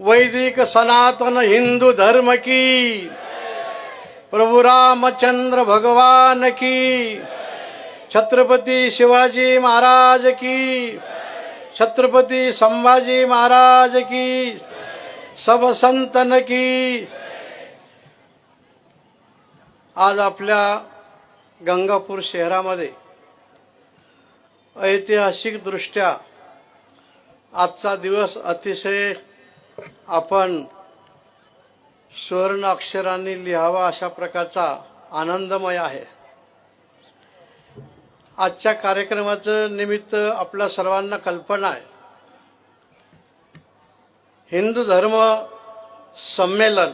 वैदिक सनातन हिंदू धर्म की, प्रभु रामचंद्र भगवान की, छत्रपति शिवाजी महाराज की, छत्रपति संभाजी महाराज की, सब संतन की। आज आपल्या गंगापूर शहरामध्ये ऐतिहासिक दृष्ट्या आजचा दिवस अतिशय आपण स्वर्ण अक्षरांनी लिहावा अशा प्रकारचा आनंदमय आहे। आजच्या कार्यक्रमाचं निमित्त आपल्या सर्वांना कल्पना आहे, हिंदू धर्म संमेलन।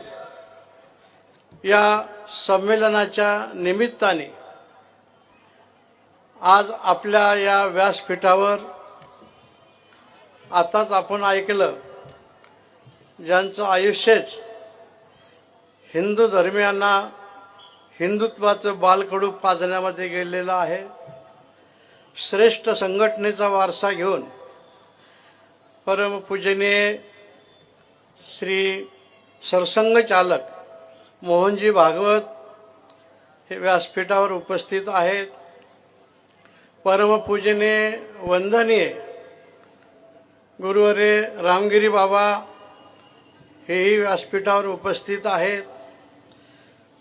या संमेलनाच्या निमित्ताने आज आपल्या या व्यासपीठावर आताच आपण ऐकलं, ज्यांचं आयुष्यच हिंदू धर्मियांना हिंदुत्वाचं बालकडू पाजण्यामध्ये गेलेलं आहे, श्रेष्ठ संघटनेचा वारसा घेऊन परमपूजनीय श्री सरसंघ चालक मोहनजी भागवत हे व्यासपीठावर उपस्थित आहेत। परमपूजनीय वंदनीय गुरुवर्य रामगिरी बाबा हेही व्यासपीठावर उपस्थित आहेत।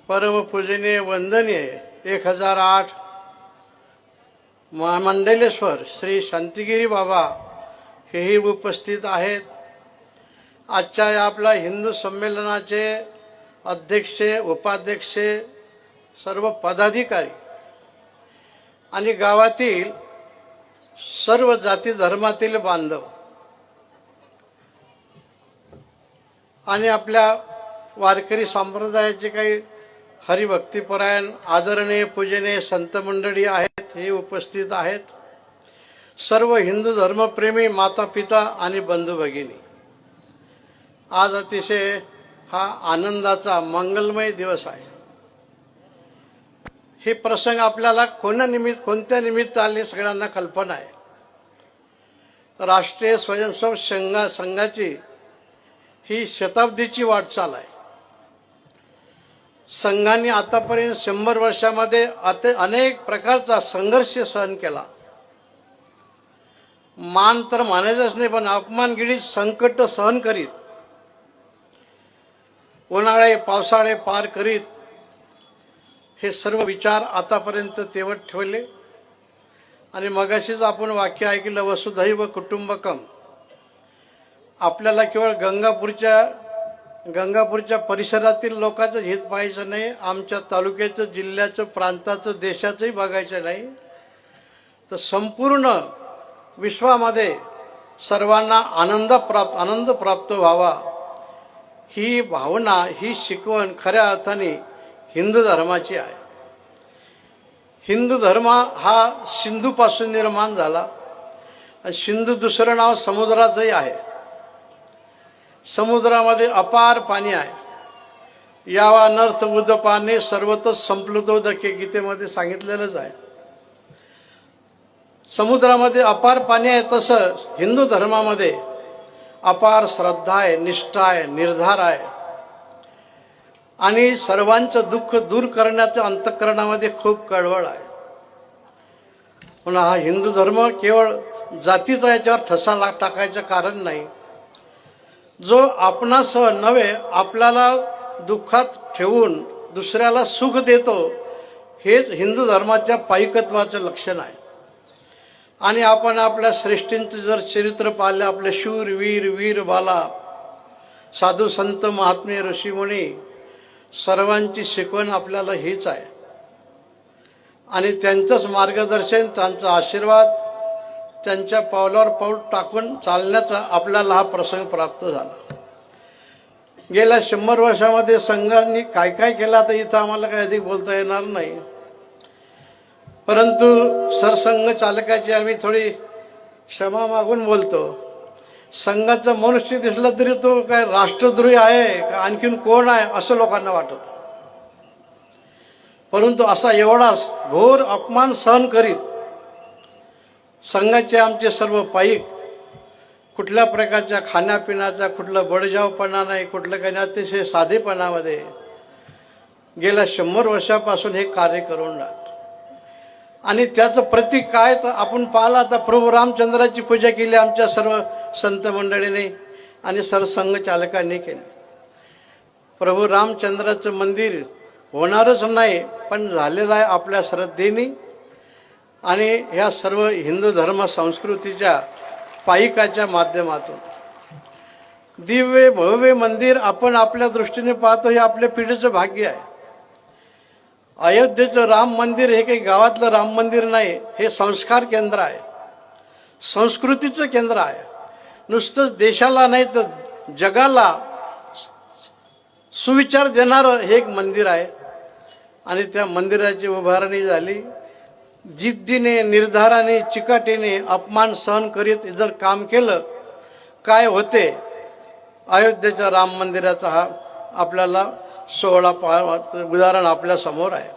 परमपूजनीय वंदनीय 1008 महामंडलेश्वर श्री शांतिगिरी बाबा हेही उपस्थित आहेत। आजच्या या आपल्या हिंदू संमेलनाचे अध्यक्ष, उपाध्यक्ष, सर्व पदाधिकारी आणि गावातील सर्व जाती धर्मातील बांधव आणि आपल्या वारकरी संप्रदायाचे काही हरिभक्तीपरायण आदरणीय पूजनीय संत मंडळी आहेत, हे उपस्थित आहेत। सर्व हिंदू धर्मप्रेमी माता पिता आणि बंधू भगिनी, आज अतिशय हा आनंदाचा मंगलमय दिवस आहे। हे प्रसंग आपल्याला कोणत्या निमित्त आले सगळ्यांना कल्पना आहे। राष्ट्रीय स्वयंसेवक संघाची ही शताब्दीची वाटचाल आहे। संघाने आतापर्यंत 100 वर्षामध्ये अनेक प्रकारचा संघर्ष सहन केला। मान तर मानायचंच नाही, पण अपमानगिरी संकट सहन करीत, उन्हाळे पावसाळे पार करीत हे सर्व विचार आतापर्यंत तेवत ठेवले। आणि मगाशीच आपण वाक्य ऐकलं, वसुधैव कुटुंबकम। आपल्याला केवळ गंगापूरच्या परिसरातील लोकांचं हित पाहायचं नाही, आमच्या तालुक्याचं, जिल्ह्याचं, प्रांताचं, देशाचंही बघायचं नाही, तर संपूर्ण विश्वामध्ये सर्वांना आनंद प्राप्त व्हावा, ही भावना, ही शिकवण खऱ्या अर्थाने हिंदू धर्माची आहे। हिंदू धर्म हा सिंधूपासून निर्माण झाला। सिंधू दुसरं नाव समुद्राचंही आहे। समुद्रामध्ये अपार पाणी आहे। यावा अनर्थ उदपाने सर्वतच संप्लुतोदके, गीतेमध्ये सांगितलेलंच आहे। समुद्रामध्ये अपार पाणी आहे, तसं हिंदू धर्मामध्ये अपार श्रद्धा आहे, निष्ठा आहे, निर्धार आहे आणि सर्वांचं दुःख दूर करण्याच्या अंतःकरणामध्ये खूप कळवळ आहे। पण हा हिंदू धर्म केवळ जातीचा याच्यावर ठसा टाकायचं कारण नाही। जो आपणासह नव्हे आपल्याला दुःखात ठेवून दुसऱ्याला सुख देतो, हेच हिंदू धर्माच्या पाईकत्वाचं लक्षण आहे। आणि आपण आपल्या श्रेष्ठींचं जर चरित्र पाहिलं, आपले शूर वीर वीर बाला, साधू संत महात्मे ऋषीमुनी, सर्वांची शिकवण आपल्याला हीच आहे। आणि त्यांचंच मार्गदर्शन, त्यांचा आशीर्वाद, त्यांच्या पावलावर पाऊल टाकून चालण्याचा आपल्याला हा प्रसंग प्राप्त झाला। गेल्या 100 वर्षामध्ये संघांनी काय काय केलं तर इथं आम्हाला काही अधिक बोलता येणार नाही, परंतु सरसंघ चालकाची आम्ही थोडी क्षमा मागून बोलतो। संघाचा मनुष्य दिसला तरी तो काय राष्ट्रद्रोही आहे का आणखीन कोण आहे असं लोकांना वाटत, परंतु असा एवढा घोर अपमान सहन करीत संघाचे आमचे सर्व पाईक कुठल्या प्रकारच्या खाण्यापिण्याचा कुठला बडजावपणा नाही, कुठलं काही नाही, अतिशय साधेपणामध्ये गेल्या 100 वर्षापासून हे कार्य करून राहत. आणि त्याचं प्रतीक काय तर आपण पाहिलं आता प्रभू रामचंद्राची पूजा केली आमच्या सर्व संत मंडळीने आणि सरसंघ चालकांनी केली. प्रभू रामचंद्राचं मंदिर होणारच नाही पण झालेलं आहे आपल्या श्रद्धेने आणि ह्या सर्व हिंदू धर्म संस्कृतीच्या पाईकाच्या माध्यमातून. दिव्य भव्य मंदिर आपण आपल्या दृष्टीने पाहतो हे आपल्या पिढीचं भाग्य आहे. अयोध्येचं राम मंदिर हे काही गावातलं राम मंदिर नाही, हे संस्कार केंद्र आहे, संस्कृतीचं केंद्र आहे. नुसतंच देशाला नाही तर जगाला सुविचार देणारं हे एक मंदिर आहे. आणि त्या मंदिराची उभारणी झाली. जिद्दीने, निर्धाराने, चिकाटीने अपमान सहन करीत जर काम केलं काय होते. अयोध्येच्या राम मंदिराचा हा आपल्याला सोहळा उदाहरण आपल्या समोर आहे.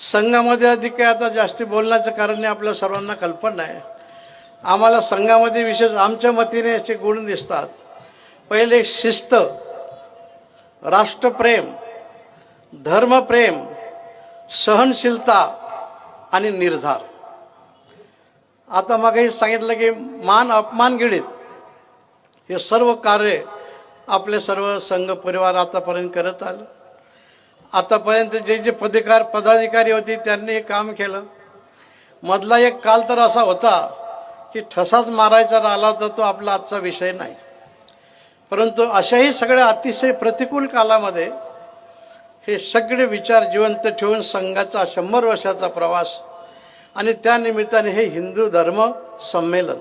संघामध्ये अधिक काय आता जास्ती बोलण्याचं कारण नाही, आपल्या सर्वांना कल्पना आहे. आम्हाला संघामध्ये विशेष आमच्या मतीने असे गुण दिसतात. पहिले शिस्त, राष्ट्रप्रेम, धर्मप्रेम, सहनशीलता आणि निर्धार. आता मगही सांगितलं की मान अपमान गिळीत हे सर्व कार्य आपले सर्व संघ परिवार आतापर्यंत करत आलं. आतापर्यंत जे जे पदाधिकारी होते त्यांनी हे काम केलं. मधला एक काल तर असा होता की ठसाच मारायचा राहिला तर तो आपला आजचा विषय नाही. परंतु अशाही सगळ्या अतिशय प्रतिकूल कालामध्ये हे सगळे विचार जिवंत ठेवून संघाचा 100 वर्षाचा प्रवास आणि त्यानिमित्ताने हे हिंदू धर्म संमेलन.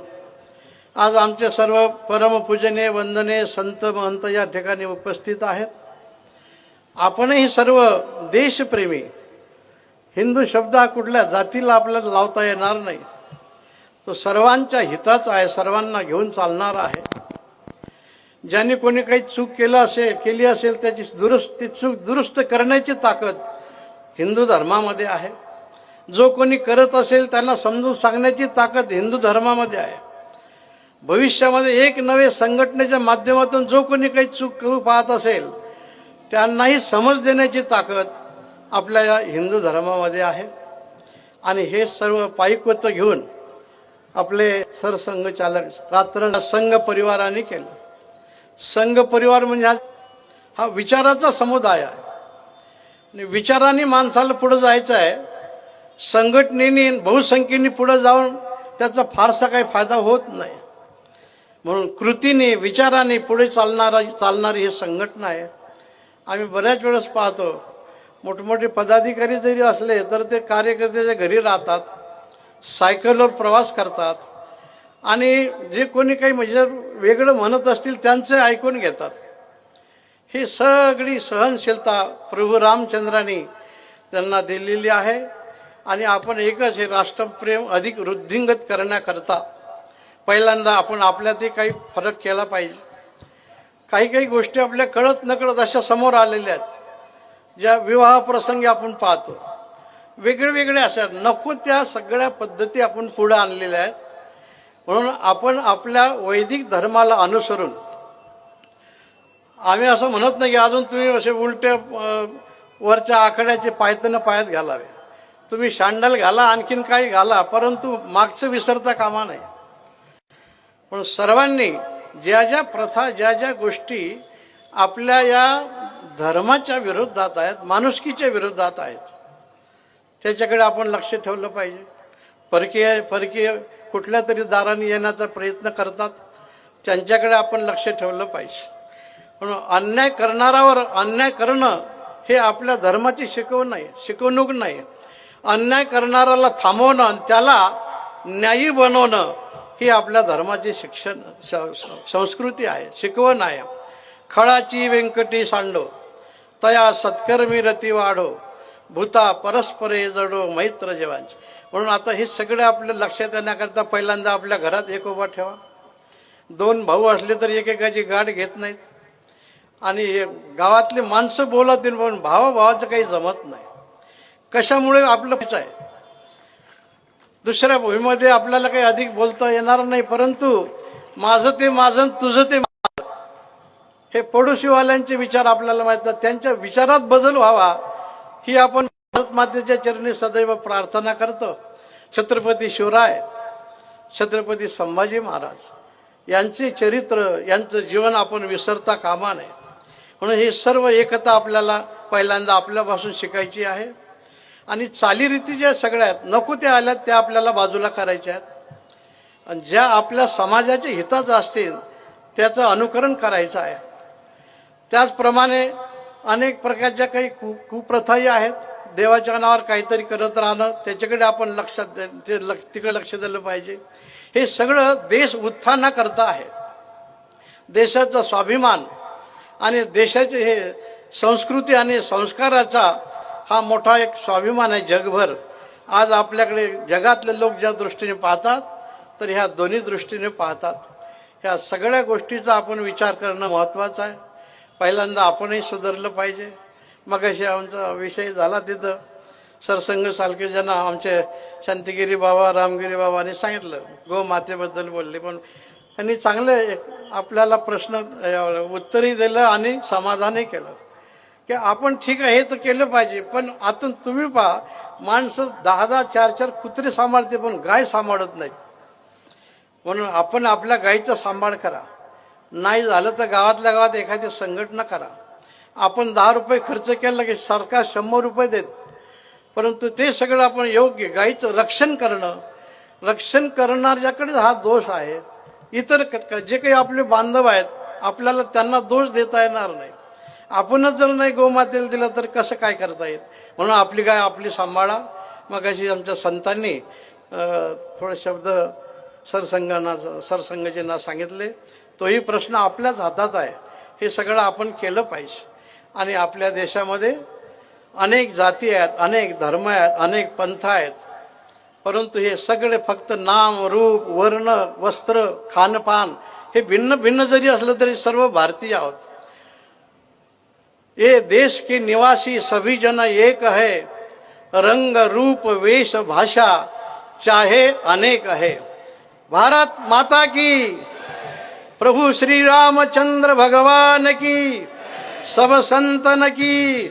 आज आमचे सर्व परमपूजनीय वंदनीय संत महंत या ठिकाणी उपस्थित आहेत. आपणही सर्व देशप्रेमी. हिंदू शब्द हा कुठल्या जातीला आपल्याला लावता येणार नाही, तो सर्वांच्या हिताचा आहे, सर्वांना घेऊन चालणारा आहे. ज्यांनी कोणी काही चूक केली असेल त्याची चूक दुरुस्त करण्याची ताकद हिंदू धर्मामध्ये आहे. जो कोणी करत असेल त्यांना समजून सांगण्याची ताकद हिंदू धर्मामध्ये आहे. भविष्यामध्ये एक नवे संघटनेच्या माध्यमातून जो कोणी काही चूक करू पाहत असेल त्यांनाही समज देण्याची ताकद आपल्या या हिंदू धर्मामध्ये आहे. आणि हे सर्व पाईकत्व घेऊन आपले सरसंघ चालक रात्र संघ परिवाराने केलं. संघ परिवार म्हणजे हा विचाराचा समुदाय आहे आणि विचाराने माणसाला पुढे जायचं आहे. संघटनेने बहुसंख्येने पुढे जाऊन त्याचा फारसा काही फायदा होत नाही. म्हणून कृतीने विचाराने पुढे चालणारी ही संघटना आहे. आम्ही बऱ्याच वेळेस पाहतो मोठमोठे पदाधिकारी जरी असले तर ते कार्यकर्त्याच्या घरी राहतात, सायकलवर प्रवास करतात आणि जे कोणी काही म्हणजे वेगळं म्हणत असतील त्यांचं ऐकून घेतात. ही सगळी सहनशीलता प्रभू रामचंद्रांनी त्यांना दिलेली आहे. आणि आपण एकच हे राष्ट्रप्रेम अधिक वृद्धिंगत करण्याकरता पहिल्यांदा आपण आपल्यातही काही फरक केला पाहिजे. काही काही गोष्टी आपल्या कळत नकळत अशा समोर आलेल्या आहेत. ज्या विवाह प्रसंगी आपण पाहतो वेगळे अशा नको त्या सगळ्या पद्धती आपण पुढे आणलेल्या आहेत. म्हणून आपण आपल्या वैदिक धर्माला अनुसरून आम्ही असं म्हणत नाही की अजून तुम्ही असे उलट्या वरच्या आखाड्याचे पायतन पायात घालावे, तुम्ही शांडल घाला, आणखीन काही घाला, परंतु मागचं विसरता कामा नाही. पण सर्वांनी ज्या ज्या प्रथा ज्या ज्या गोष्टी आपल्या या धर्माच्या विरोधात आहेत, माणुसकीच्या विरोधात आहेत, त्याच्याकडे आपण लक्ष ठेवलं पाहिजे. परकीय कुठल्या तरी दाराने येण्याचा प्रयत्न करतात, त्यांच्याकडे आपण लक्ष ठेवलं पाहिजे. म्हणून अन्याय करणारावर अन्याय करणं हे आपल्या धर्माची शिकवणूक नाही. अन्याय करणाऱ्याला थांबवणं आणि त्याला न्यायी बनवणं ही आपल्या धर्माची संस्कृती आहे, शिकवण आहे. खळाची व्यंकटी सांडो तया सत्कर्मी रती वाढो भूता परस्परे जडो मैत्र जेवांची. म्हणून आता हे सगळं आपल्या लक्षात येण्याकरता पहिल्यांदा आपल्या घरात एकोपा ठेवा. 2 भाऊ असले तर एकेकाची गाठ घेत नाहीत आणि गावातले माणसं बोलतील पण भावाचं काही जमत नाही. कशामुळे आपलं आहे. दुसऱ्या भूमीमध्ये आपल्याला काही अधिक बोलता येणार नाही, परंतु माझं ते माझं, तुझं ते माझं. हे पडोशीवाल्यांचे विचार आपल्याला माहित आहेत. त्यांच्या विचारात बदल व्हावा ही आपण भारत मातेच्या चरणी सदैव प्रार्थना करतो. छत्रपती शिवराय, छत्रपती संभाजी महाराज यांचे चरित्र, यांचं जीवन आपण विसरता कामा नये. म्हणून ही सर्व एकता आपल्याला पहिल्यांदा आपल्यापासून शिकायची आहे. आणि चालीरीती ज्या सगळ्या आहेत नको त्या आल्यात त्या आपल्याला बाजूला करायच्या आहेत. आणि ज्या आपल्या समाजाच्या हिताचं असतील त्याचं अनुकरण करायचं आहे. त्याचप्रमाणे अनेक प्रकारच्या काही कुप्रथाही आहेत. देवाच्या नावावर काहीतरी करत राहणं, त्याच्याकडे आपण तिकडे लक्ष दिलं पाहिजे. हे सगळं देश उत्थानाकरता आहे. देशाचा स्वाभिमान आणि देशाचे हे संस्कृती आणि संस्काराचा हा मोठा एक स्वाभिमान आहे जगभर. आज आपल्याकडे जगातले लोक ज्या दृष्टीने पाहतात तर ह्या दोन्ही दृष्टीने पाहतात. ह्या सगळ्या गोष्टीचा आपण विचार करणं महत्त्वाचं आहे. पहिल्यांदा आपणही सुधारलं पाहिजे. मग अशी आमचा विषय झाला तिथं सरसंघ सालकेजन आमचे शांतिगिरी बाबा, रामगिरी बाबांनी सांगितलं, गोमातेबद्दल बोलले. पण त्यांनी चांगले आपल्याला प्रश्न उत्तरही दिलं आणि समाधानही केलं की आपण ठीक आहे हे तर केलं पाहिजे. पण आतून तुम्ही पहा, माणसं 10-10, 4-4 कुत्रे सांभाळते पण गाय सांभाळत नाहीत. म्हणून आपण आपल्या गायीचा सांभाळ करा. नाही झालं तर गावातल्या गावात एखादी संघटना करा. आपण 10 रुपये खर्च केला की सरकार 100 रुपये देत. परंतु ते सगळं आपण योग्य गायीचं रक्षण करणं, रक्षण करणाऱ्याकडे हा दोष आहे. इतर जे काही आपले बांधव आहेत आपल्याला त्यांना दोष देता येणार नाही. आपणच जर नाही गोमातेला दिलं तर कसं काय करता येईल. म्हणून आपली गाय आपली सांभाळा. मग अशी आमच्या संतांनी थोडे शब्द सरसंघजींना सांगितले. तोही प्रश्न आपल्याच हातात आहे. हे सगळं आपण केलं पाहिजे. आणि आपल्या देशामध्ये अनेक जाती आहेत, अनेक धर्म आहेत, अनेक पंथ आहेत. परंतु हे सगळे फक्त नाम, रूप, वर्ण, वस्त्र, खानपान हे भिन्न भिन्न जरी असलं तरी सर्व भारतीय आहोत. ये देश के निवासी सभी जन एक है, रंग रूप वेश भाषा चाहे अनेक है. भारत माता की, प्रभु श्री रामचंद्र भगवान की, सब संतन की.